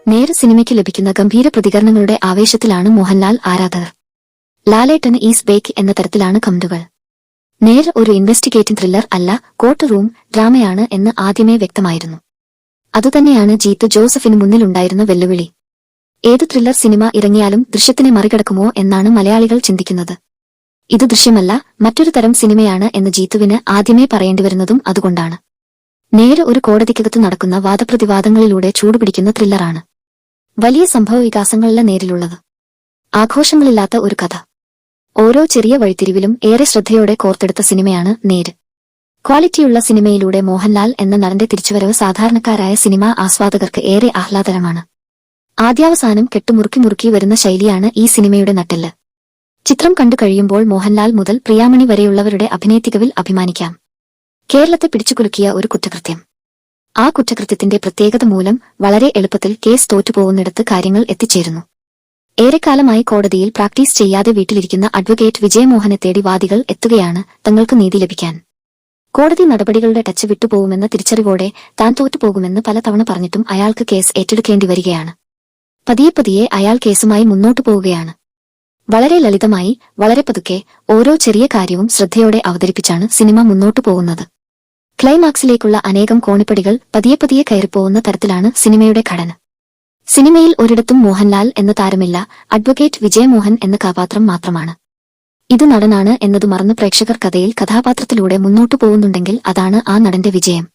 നേര് സിനിമയ്ക്ക് ലഭിക്കുന്ന ഗംഭീര പ്രതികരണങ്ങളുടെ ആവേശത്തിലാണ് മോഹൻലാൽ ആരാധകർ. ലാലേട്ടന് ഈസ് ബേക്ക് എന്ന തരത്തിലാണ് കമന്റുകൾ. നേര് ഒരു ഇൻവെസ്റ്റിഗേറ്റിംഗ് ത്രില്ലർ അല്ല, കോർട്ട് റൂം ഡ്രാമയാണ് എന്ന് ആദ്യമേ വ്യക്തമായിരുന്നു. അതുതന്നെയാണ് ജീത്തു ജോസഫിന് മുന്നിലുണ്ടായിരുന്ന വെല്ലുവിളി. ഏത് ത്രില്ലർ സിനിമ ഇറങ്ങിയാലും ദൃശ്യത്തിനെ മറികടക്കുമോ എന്നാണ് മലയാളികൾ ചിന്തിക്കുന്നത്. ഇത് ദൃശ്യമല്ല, മറ്റൊരു തരം സിനിമയാണ് എന്ന് ജീത്തുവിന് ആദ്യമേ പറയേണ്ടിവരുന്നതും അതുകൊണ്ടാണ്. നേര് ഒരു കോടതിക്കകത്ത് നടക്കുന്ന വാദപ്രതിവാദങ്ങളിലൂടെ ചൂടുപിടിക്കുന്ന ത്രില്ലറാണ്. വലിയ സംഭവവികാസങ്ങളല്ല നേരിലുള്ളത്. ആഘോഷങ്ങളില്ലാത്ത ഒരു കഥ. ഓരോ ചെറിയ വഴിത്തിരിവിലും ഏറെ ശ്രദ്ധയോടെ കോർത്തെടുത്ത സിനിമയാണ് നേര്. ക്വാളിറ്റിയുള്ള സിനിമയിലൂടെ മോഹൻലാൽ എന്ന നടന്റെ തിരിച്ചുവരവ് സാധാരണക്കാരായ സിനിമാ ആസ്വാദകർക്ക് ഏറെ ആഹ്ലാദകരമാണ്. ആദ്യാവസാനം കെട്ടുമുറുക്കി വരുന്ന ശൈലിയാണ് ഈ സിനിമയുടെ നട്ടെല്ല്. ചിത്രം കണ്ടു കഴിയുമ്പോൾ മോഹൻലാൽ മുതൽ പ്രിയാമണി വരെയുള്ളവരുടെ അഭിനയത്തികവിൽ അഭിമാനിക്കാം. കേരളത്തെ പിടിച്ചുകുലുക്കിയ ഒരു കുറ്റകൃത്യം. ആ കുറ്റകൃത്യത്തിന്റെ പ്രത്യേകത മൂലം വളരെ എളുപ്പത്തിൽ കേസ് തോറ്റുപോകുന്നിടത്ത് കാര്യങ്ങൾ എത്തിച്ചേരുന്നു. ഏറെക്കാലമായി കോടതിയിൽ പ്രാക്ടീസ് ചെയ്യാതെ വീട്ടിലിരിക്കുന്ന അഡ്വക്കേറ്റ് വിജയമോഹനെ തേടി വാദികൾ എത്തുകയാണ് തങ്ങൾക്ക് നീതി ലഭിക്കാൻ. കോടതി നടപടികളുടെ ടച്ച് വിട്ടുപോകുമെന്ന തിരിച്ചറിവോടെ താൻ തോറ്റുപോകുമെന്ന് പലതവണ പറഞ്ഞിട്ടും അയാൾക്ക് കേസ് ഏറ്റെടുക്കേണ്ടി വരികയാണ്. പതിയെ അയാൾ കേസുമായി മുന്നോട്ടു പോവുകയാണ്. വളരെ ലളിതമായി, വളരെ പതുക്കെ, ഓരോ ചെറിയ കാര്യവും ശ്രദ്ധയോടെ അവതരിപ്പിച്ചാണ് സിനിമ മുന്നോട്ടു പോകുന്നത്. ക്ലൈമാക്സിലേക്കുള്ള അനേകം കോണിപ്പടികൾ പതിയെ കയറിപ്പോകുന്ന തരത്തിലാണ് സിനിമയുടെ ഘടന. സിനിമയിൽ ഒരിടത്തും മോഹൻലാൽ എന്ന താരമില്ല, അഡ്വക്കേറ്റ് വിജയമോഹൻ എന്ന കഥാപാത്രം മാത്രമാണ്. ഇത് നടനാണ് എന്നതു മറന്ന് പ്രേക്ഷകർ കഥയിൽ കഥാപാത്രത്തിലൂടെ മുന്നോട്ടു പോകുന്നുണ്ടെങ്കിൽ അതാണ് ആ നടന്റെ വിജയം.